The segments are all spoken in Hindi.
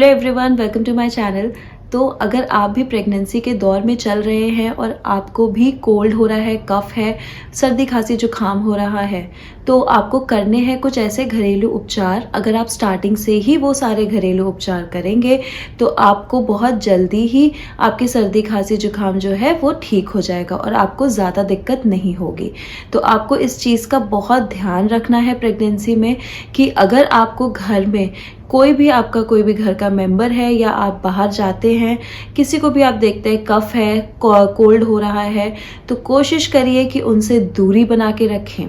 Hello everyone, welcome to my channel. तो अगर आप भी प्रेगनेंसी के दौर में चल रहे हैं और आपको भी कोल्ड हो रहा है, कफ है, सर्दी खांसी जुकाम हो रहा है, तो आपको करने हैं कुछ ऐसे घरेलू उपचार। अगर आप स्टार्टिंग से ही वो सारे घरेलू उपचार करेंगे तो आपको बहुत जल्दी ही आपकी सर्दी खांसी जुकाम जो है वो ठीक हो जाएगा और आपको ज़्यादा दिक्कत नहीं होगी। तो आपको इस चीज़ का बहुत ध्यान रखना है प्रेगनेंसी में कि अगर आपको घर में कोई भी घर का मेंबर है या आप बाहर जाते हैं, किसी को भी आप देखते हैं कफ है, कोल्ड हो रहा है, तो कोशिश करिए कि उनसे दूरी बना के रखें,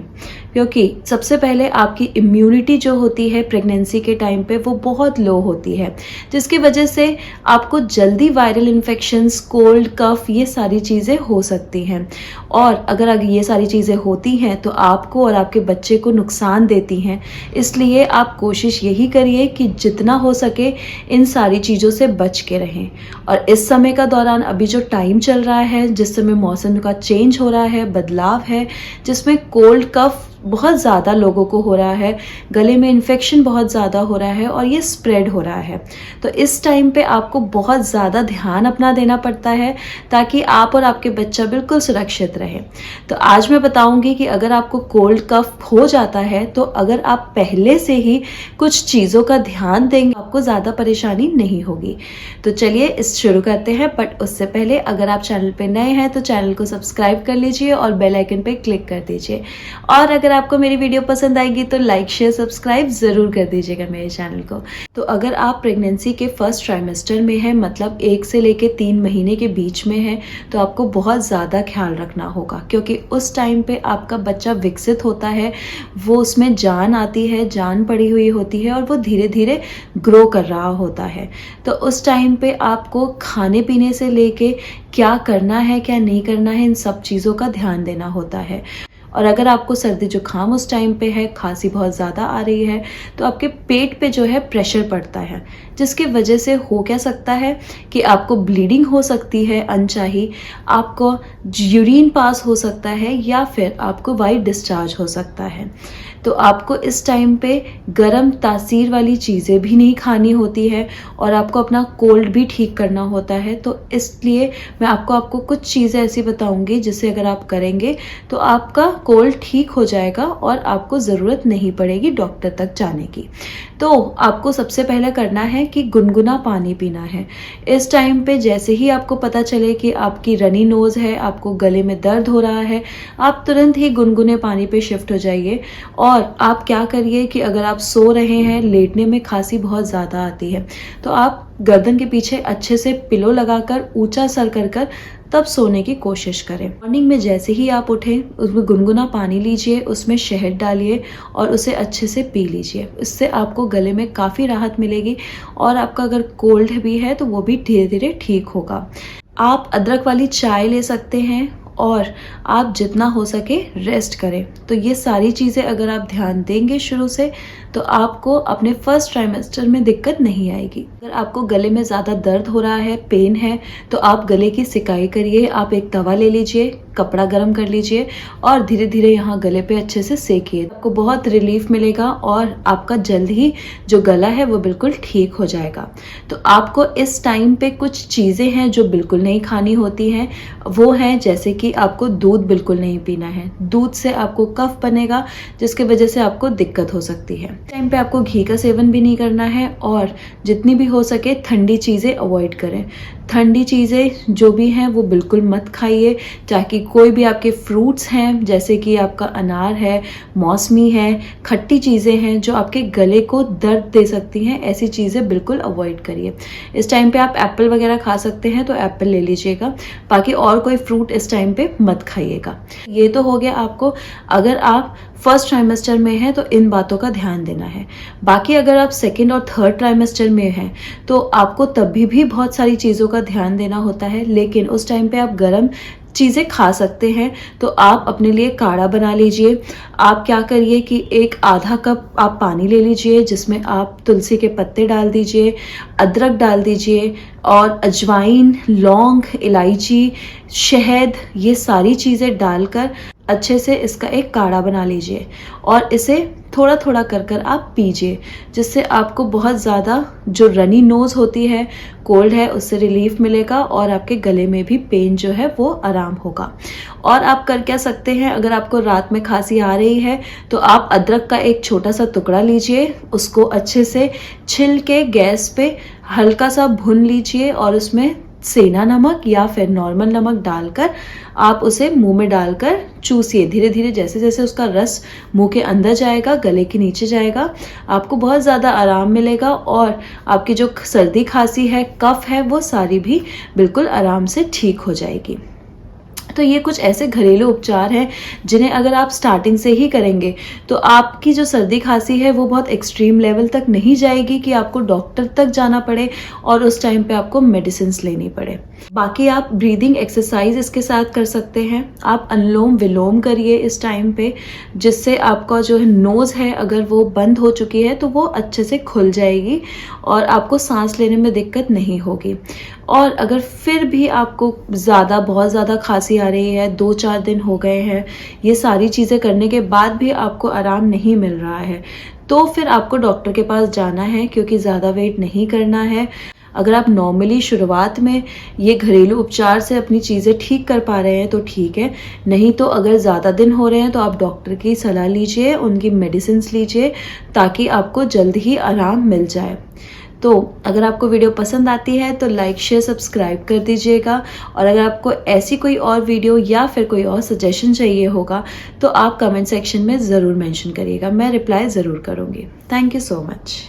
क्योंकि सबसे पहले आपकी इम्यूनिटी जो होती है प्रेगनेंसी के टाइम पे वो बहुत लो होती है, जिसकी वजह से आपको जल्दी वायरल इन्फेक्शंस, कोल्ड, कफ, ये सारी चीज़ें हो सकती हैं। और अगर ये सारी चीज़ें होती हैं तो आपको और आपके बच्चे को नुकसान देती हैं। इसलिए आप कोशिश यही करिए कि जितना हो सके इन सारी चीज़ों से बच के रहें। और इस समय का दौरान अभी जो टाइम चल रहा है, जिस समय मौसम का चेंज हो रहा है, बदलाव है, जिसमें कोल्ड कफ बहुत ज़्यादा लोगों को हो रहा है, गले में इन्फेक्शन बहुत ज़्यादा हो रहा है और ये स्प्रेड हो रहा है। तो इस टाइम पे आपको बहुत ज़्यादा ध्यान अपना देना पड़ता है ताकि आप और आपके बच्चा बिल्कुल सुरक्षित रहे। तो आज मैं बताऊंगी कि अगर आपको कोल्ड कफ हो जाता है तो अगर आप पहले से ही कुछ चीज़ों का ध्यान देंगे आपको ज़्यादा परेशानी नहीं होगी। तो चलिए इस शुरू करते हैं, बट उससे पहले अगर आप चैनल पे नए हैं तो चैनल को सब्सक्राइब कर लीजिए और बेल आइकन पे क्लिक कर दीजिए। और अगर आपको मेरी वीडियो पसंद आएगी तो लाइक, शेयर, सब्सक्राइब ज़रूर कर दीजिएगा मेरे चैनल को। तो अगर आप प्रेगनेंसी के फर्स्ट ट्राइमेस्टर में हैं, मतलब 1 से लेके 3 महीने के बीच में हैं, तो आपको बहुत ज़्यादा ख्याल रखना होगा, क्योंकि उस टाइम पे आपका बच्चा विकसित होता है, वो उसमें जान आती है, जान पड़ी हुई होती है और वो धीरे धीरे ग्रो कर रहा होता है। तो उस टाइम पे आपको खाने पीने से लेके क्या करना है, क्या नहीं करना है, इन सब चीज़ों का ध्यान देना होता है। और अगर आपको सर्दी जुकाम उस टाइम पे है, खांसी बहुत ज़्यादा आ रही है, तो आपके पेट पे जो है प्रेशर पड़ता है, जिसकी वजह से हो क्या सकता है कि आपको ब्लीडिंग हो सकती है अनचाही, आपको यूरिन पास हो सकता है या फिर आपको वाइट डिस्चार्ज हो सकता है। तो आपको इस टाइम पे गर्म तासीर वाली चीज़ें भी नहीं खानी होती है और आपको अपना कोल्ड भी ठीक करना होता है। तो इसलिए मैं आपको कुछ चीज़ें ऐसी बताऊंगी जिसे अगर आप करेंगे तो आपका कोल्ड ठीक हो जाएगा और आपको ज़रूरत नहीं पड़ेगी डॉक्टर तक जाने की। तो आपको सबसे पहले करना है कि गुनगुना पानी पीना है। इस टाइम पे जैसे ही आपको पता चले कि आपकी रनी नोज़ है, आपको गले में दर्द हो रहा है, आप तुरंत ही गुनगुने पानी पे शिफ्ट हो जाइए। और आप क्या करिए कि अगर आप सो रहे हैं, लेटने में खांसी बहुत ज़्यादा आती है, तो आप गर्दन के पीछे अच्छे से पिलो लगाकर ऊंचा सर कर तब सोने की कोशिश करें। मॉर्निंग में जैसे ही आप उठें, उसमें गुनगुना पानी लीजिए, उसमें शहद डालिए और उसे अच्छे से पी लीजिए। इससे आपको गले में काफ़ी राहत मिलेगी और आपका अगर कोल्ड भी है तो वो भी धीरे धीरे ठीक होगा। आप अदरक वाली चाय ले सकते हैं और आप जितना हो सके रेस्ट करें। तो ये सारी चीज़ें अगर आप ध्यान देंगे शुरू से तो आपको अपने फर्स्ट ट्राइमेस्टर में दिक्कत नहीं आएगी। अगर आपको गले में ज़्यादा दर्द हो रहा है, पेन है, तो आप गले की सिकाई करिए। आप एक तवा ले लीजिए, कपड़ा गर्म कर लीजिए और धीरे धीरे यहाँ गले पे अच्छे से सेकिए। आपको बहुत रिलीफ मिलेगा और आपका जल्द ही जो गला है वो बिल्कुल ठीक हो जाएगा। तो आपको इस टाइम पे कुछ चीज़ें हैं जो बिल्कुल नहीं खानी होती हैं, वो हैं जैसे कि आपको दूध बिल्कुल नहीं पीना है। दूध से आपको कफ बनेगा, जिसकी वजह से आपको दिक्कत हो सकती है। टाइम पे आपको घी का सेवन भी नहीं करना है और जितनी भी हो सके ठंडी चीज़ें अवॉइड करें। ठंडी चीज़ें जो भी हैं वो बिल्कुल मत खाइए, ताकि कोई भी आपके फ्रूट्स हैं जैसे कि आपका अनार है, मौसमी है, खट्टी चीज़ें हैं जो आपके गले को दर्द दे सकती हैं, ऐसी चीज़ें बिल्कुल अवॉइड करिए। इस टाइम पे आप एप्पल वगैरह खा सकते हैं तो एप्पल ले लीजिएगा, बाकी और कोई फ्रूट इस टाइम पे मत खाइएगा। ये तो हो गया आपको अगर आप फर्स्ट ट्राइमेस्टर में हैं तो इन बातों का ध्यान देना है। बाकी अगर आप सेकेंड और थर्ड ट्राइमेस्टर में हैं तो आपको तभी भी बहुत सारी चीज़ों का ध्यान देना होता है, लेकिन उस टाइम पे आप गर्म चीज़ें खा सकते हैं। तो आप अपने लिए काढ़ा बना लीजिए। आप क्या करिए कि एक आधा कप आप पानी ले लीजिए, जिसमें आप तुलसी के पत्ते डाल दीजिए, अदरक डाल दीजिए और अजवाइन, लौंग, इलायची, शहद, ये सारी चीज़ें डालकर अच्छे से इसका एक काढ़ा बना लीजिए और इसे थोड़ा थोड़ा कर कर आप पीजिए, जिससे आपको बहुत ज़्यादा जो रनी नोज़ होती है, कोल्ड है, उससे रिलीफ मिलेगा और आपके गले में भी पेन जो है वो आराम होगा। और आप कर क्या सकते हैं, अगर आपको रात में खांसी आ रही है तो आप अदरक का एक छोटा सा टुकड़ा लीजिए, उसको अच्छे से छिल के गैस पे हल्का सा भून लीजिए और उसमें सेंधा नमक या फिर नॉर्मल नमक डालकर आप उसे मुंह में डालकर चूसिए धीरे धीरे। जैसे जैसे उसका रस मुंह के अंदर जाएगा, गले के नीचे जाएगा, आपको बहुत ज़्यादा आराम मिलेगा और आपकी जो सर्दी खांसी है, कफ है, वो सारी भी बिल्कुल आराम से ठीक हो जाएगी। तो ये कुछ ऐसे घरेलू उपचार हैं जिन्हें अगर आप स्टार्टिंग से ही करेंगे तो आपकी जो सर्दी खांसी है वो बहुत एक्सट्रीम लेवल तक नहीं जाएगी कि आपको डॉक्टर तक जाना पड़े और उस टाइम पे आपको मेडिसिन लेनी पड़े। बाकी आप ब्रीदिंग एक्सरसाइज इसके साथ कर सकते हैं। आप अनुलोम विलोम करिए इस टाइम पे, जिससे आपका जो है नोज़ है अगर वो बंद हो चुकी है तो वो अच्छे से खुल जाएगी और आपको सांस लेने में दिक्कत नहीं होगी। और अगर फिर भी आपको बहुत ज़्यादा खांसी आ रही है, 2-4 दिन हो गए हैं, ये सारी चीज़ें करने के बाद भी आपको आराम नहीं मिल रहा है, तो फिर आपको डॉक्टर के पास जाना है, क्योंकि ज़्यादा वेट नहीं करना है। अगर आप नॉर्मली शुरुआत में ये घरेलू उपचार से अपनी चीज़ें ठीक कर पा रहे हैं तो ठीक है, नहीं तो अगर ज़्यादा दिन हो रहे हैं तो आप डॉक्टर की सलाह लीजिए, उनकी मेडिसिन लीजिए, ताकि आपको जल्द ही आराम मिल जाए। तो अगर आपको वीडियो पसंद आती है तो लाइक शेयर सब्सक्राइब कर दीजिएगा, और अगर आपको ऐसी कोई और वीडियो या फिर कोई और सजेशन चाहिए होगा तो आप कमेंट सेक्शन में ज़रूर मेंशन करिएगा, मैं रिप्लाई ज़रूर करूँगी। Thank you so much.